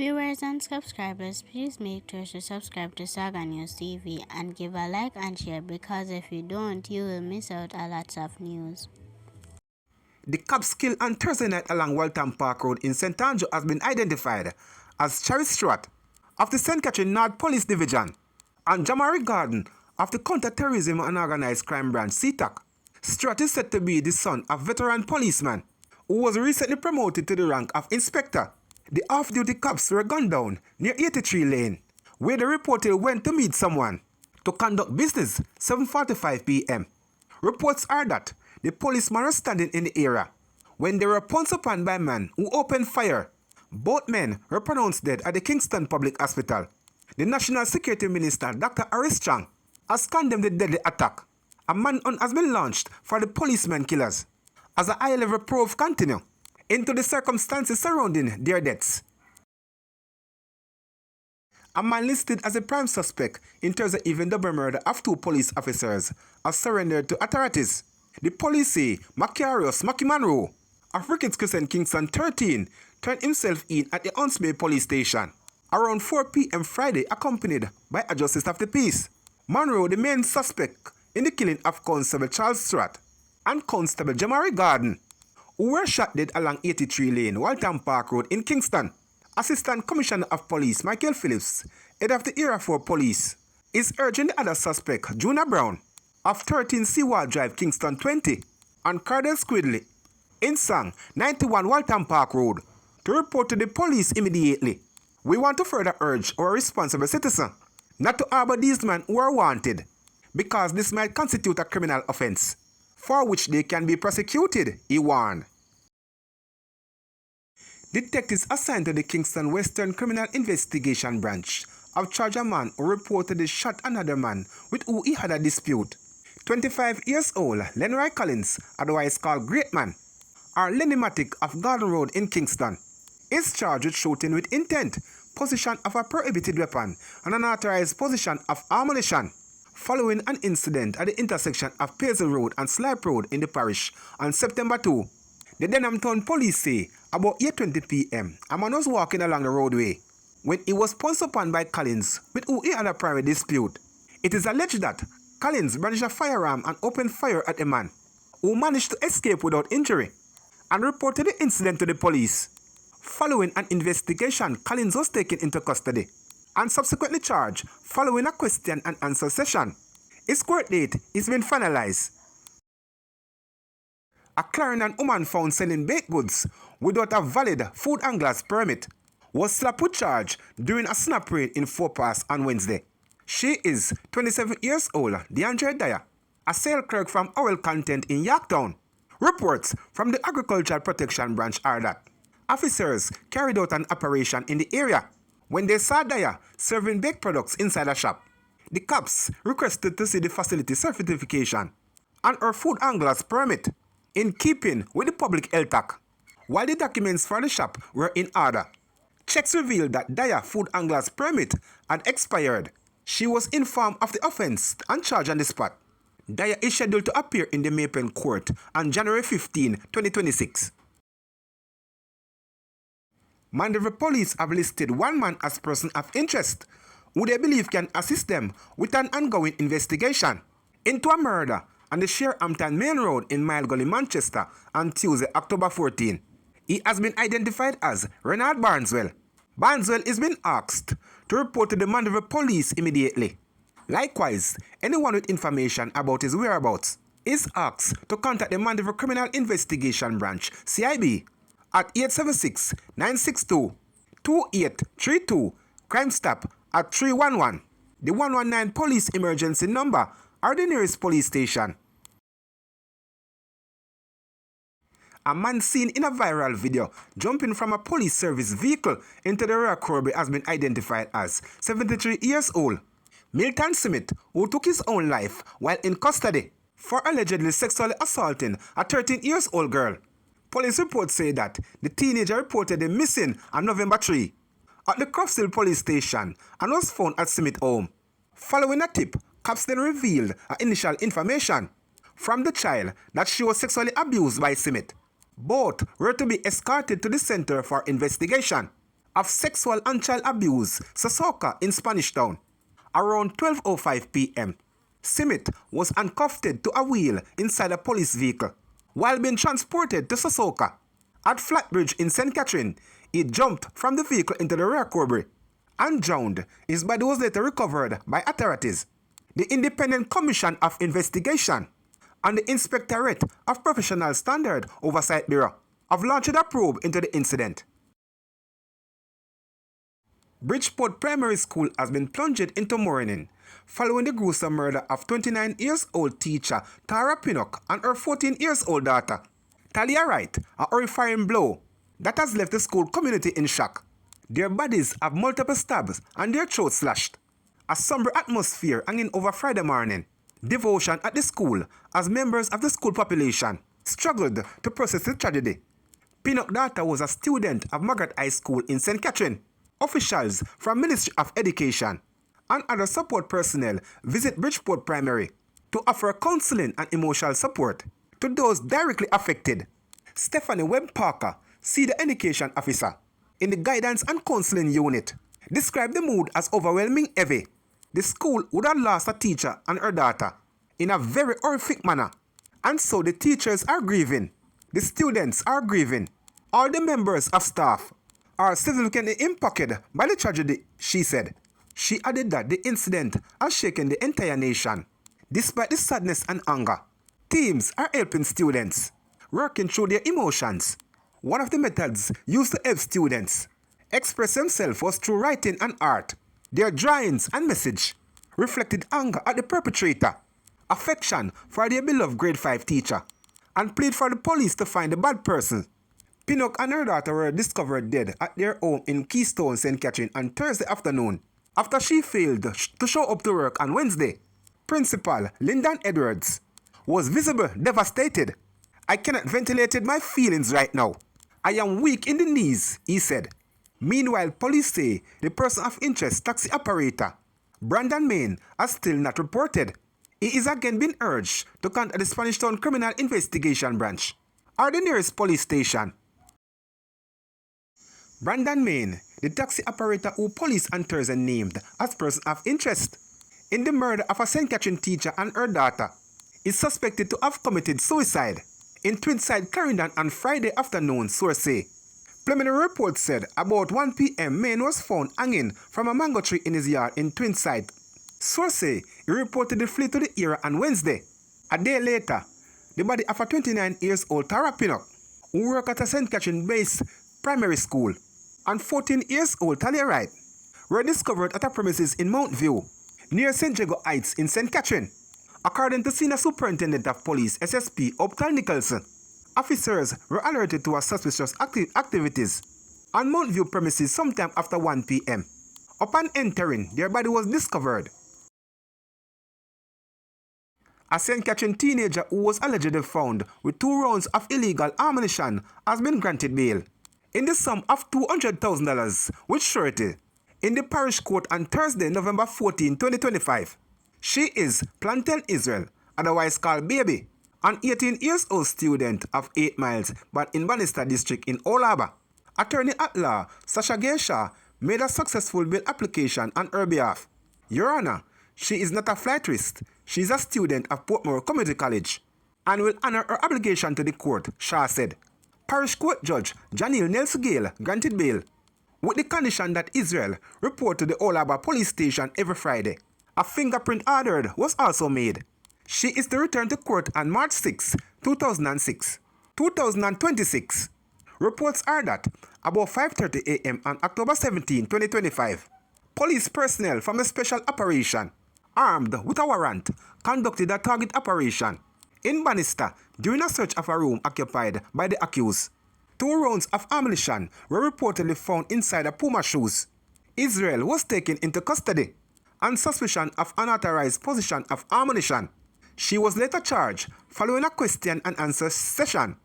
Viewers and subscribers, please make sure to subscribe to Saga News TV and give a like and share, because if you don't, you will miss out a lot of news. The cops killed on Thursday night along Waltham Park Road in St. Andrew has been identified as Cherry Stewart of the St. Catherine North Police Division and Jamaica Garden of the Counter-Terrorism and Organized Crime Branch (CTAC). Stewart is said to be the son of veteran policeman who was recently promoted to the rank of inspector. The off-duty cops were gunned down near 83 Lane, where they reportedly went to meet someone to conduct business 7:45 p.m. Reports are that the policemen were standing in the area when they were pounced upon by men who opened fire. Both men were pronounced dead at the Kingston Public Hospital. The National Security Minister, Dr. Aris Chang, has condemned the deadly attack. A manhunt has been launched for the policemen killers as a high-level probe continues into the circumstances surrounding their deaths. A man listed as a prime suspect in Thursday evening double murder of two police officers has surrendered to authorities. The police say Macarius Mackie Monroe of Ricketts Crescent, Kingston 13 turned himself in at the Hunts Bay police station around 4 p.m. Friday, accompanied by a justice of the peace. Monroe, the main suspect in the killing of Constable Charles Stewart and Constable Jamaica Garden, who were shot dead along 83 Lane, Waltham Park Road in Kingston. Assistant Commissioner of Police Michael Phillips, head of the Area 4 Police, is urging the other suspect, Juna Brown, of 13 Seawall Drive, Kingston 20, and Cardell Squidley, in Sang, 91 Waltham Park Road, to report to the police immediately. We want to further urge our responsible citizens not to harbor these men who are wanted, because this might constitute a criminal offense, for which they can be prosecuted, he warned. Detectives assigned to the Kingston Western Criminal Investigation Branch have charged a man who reportedly shot another man with who he had a dispute. 25 years old Lenroy Collins, otherwise called Great Man, or Lenny Matic of Garden Road in Kingston, is charged with shooting with intent, possession of a prohibited weapon, and unauthorized possession of ammunition, following an incident at the intersection of Paisley Road and Slipe Road in the parish on September 2. The Denham Town Police say about 8:20 p.m. a man was walking along the roadway when he was pounced upon by Collins, with who he had a private dispute. It is alleged that Collins brandished a firearm and opened fire at a man, who managed to escape without injury, and reported the incident to the police. Following an investigation, Collins was taken into custody and subsequently charged following a question and answer session. His court date is being finalized. A Clarendon woman found selling baked goods without a valid food and glass permit was slapped with charge during a snap raid in Fort Pass on Wednesday. She is 27 years old, DeAndre Dyer, a sale clerk from Oil Content in Yorktown. Reports from the Agricultural Protection Branch are that officers carried out an operation in the area when they saw Dyer serving baked products inside a shop. The cops requested to see the facility certification and her food and glass permit, in keeping with the Public Health Act. While the documents for the shop were in order, checks revealed that Dyer food and glass permit had expired. She was informed of the offense and charged on the spot. Dyer is scheduled to appear in the Maypen Court on January 15, 2026. Mandeville Police have listed one man as person of interest who they believe can assist them with an ongoing investigation into a murder on the Sharehampton Main Road in Mile Gully, Manchester on Tuesday, October 14. He has been identified as Renard Barnswell. Barnswell is being asked to report to the Mandeville Police immediately. Likewise, anyone with information about his whereabouts is asked to contact the Mandeville Criminal Investigation Branch, CIB, at 876-962-2832, Crime Stop at 311, the 119 Police Emergency number, or the nearest police station. A man seen in a viral video jumping from a police service vehicle into the rear curb has been identified as 73 years old Milton Smith, who took his own life while in custody for allegedly sexually assaulting a 13-year-old girl. Police reports say that the teenager reportedly missing on November 3 at the Croftshill police station and was found at Smith's home. Following a tip, cops then revealed initial information from the child that she was sexually abused by Smith. Both were to be escorted to the center for investigation. of sexual and child abuse, Sosoka in Spanish Town. Around 12:05 p.m., Simit was handcuffed to a wheel inside a police vehicle. While being transported to Sosoka, at Flatbridge in St. Catherine, he jumped from the vehicle into the rear cobra and drowned. His body was later recovered by authorities. The Independent Commission of Investigation and the Inspectorate of Professional Standard Oversight Bureau have launched a probe into the incident. Bridgeport Primary School has been plunged into mourning following the gruesome murder of 29-year-old teacher Tara Pinnock and her 14-year-old daughter. Talia Wright, a horrifying blow that has left the school community in shock. Their bodies have multiple stabs and their throats slashed. A somber atmosphere hanging over Friday morning. Devotion at the school as members of the school population struggled to process the tragedy. Pinnock's daughter was a student of Margaret High School in St. Catherine. Officials from Ministry of Education and other support personnel visit Bridgeport Primary to offer counseling and emotional support to those directly affected. Stephanie Webb Parker, senior education officer in the Guidance and Counseling Unit, described the mood as overwhelming heavy. The school would have lost a teacher and her daughter in a very horrific manner, and so the teachers are grieving, the students are grieving, all the members of staff are significantly impacted by the tragedy, she said. She added that the incident has shaken the entire nation. Despite the sadness and anger, teams are helping students, working through their emotions. One of the methods used to help students express themselves was through writing and art. Their drawings and message reflected anger at the perpetrator, affection for their beloved grade 5 teacher, and plead for the police to find the bad person. Pinnock and her daughter were discovered dead at their home in Kingston, St. Catherine on Thursday afternoon after she failed to show up to work on Wednesday. Principal Lyndon Edwards was visibly devastated. I cannot ventilate my feelings right now. I am weak in the knees, he said. Meanwhile, police say the person of interest, taxi operator Brandon Main, has still not reported. He is again being urged to contact the Spanish Town Criminal Investigation Branch or the nearest police station. Brandon Main, the taxi operator who police on Thursday named as person of interest in the murder of a St. Catherine teacher and her daughter, is suspected to have committed suicide in Twinside, Clarendon on Friday afternoon, sources say. Preliminary reports said about 1 p.m. Main was found hanging from a mango tree in his yard in Twinside. Sources say he reportedly fled to the area on Wednesday. A day later, the body of a 29-year-old Tara Pinnock, who worked at a St. Catherine-based primary school, and 14-year-old Talia Wright were discovered at a premises in Mount View, near St. Jago Heights in St. Catherine. According to Senior Superintendent of Police SSP Upton Nicholson, officers were alerted to a suspicious activities on Mount View premises sometime after 1 p.m. Upon entering, their body was discovered. A St. Catherine teenager who was allegedly found with 2 rounds of illegal ammunition has been granted bail in the sum of $200,000 with surety in the parish court on Thursday, November 14, 2025. She is Plantain Israel, otherwise called Baby, an 18-year-old student of 8 Miles but in Bannister District in Old Harbour. Attorney at law Sasha Geisha made a successful bail application on her behalf. Your Honor, she is not a flight risk. She is a student of Portmore Community College and will honor her obligation to the court, Shah said. Parish Court Judge Janelle Nelson Gale granted bail with the condition that Israel report to the Old Harbour Police Station every Friday. A fingerprint ordered was also made. She is to return to court on March 6, 2026. Reports are that about 5:30 a.m. on October 17, 2025, police personnel from a special operation, armed with a warrant, conducted a target operation in Bannister during a search of a room occupied by the accused. 2 rounds of ammunition were reportedly found inside a Puma shoes. Israel was taken into custody on suspicion of unauthorized possession of ammunition. She was later charged following a question and answer session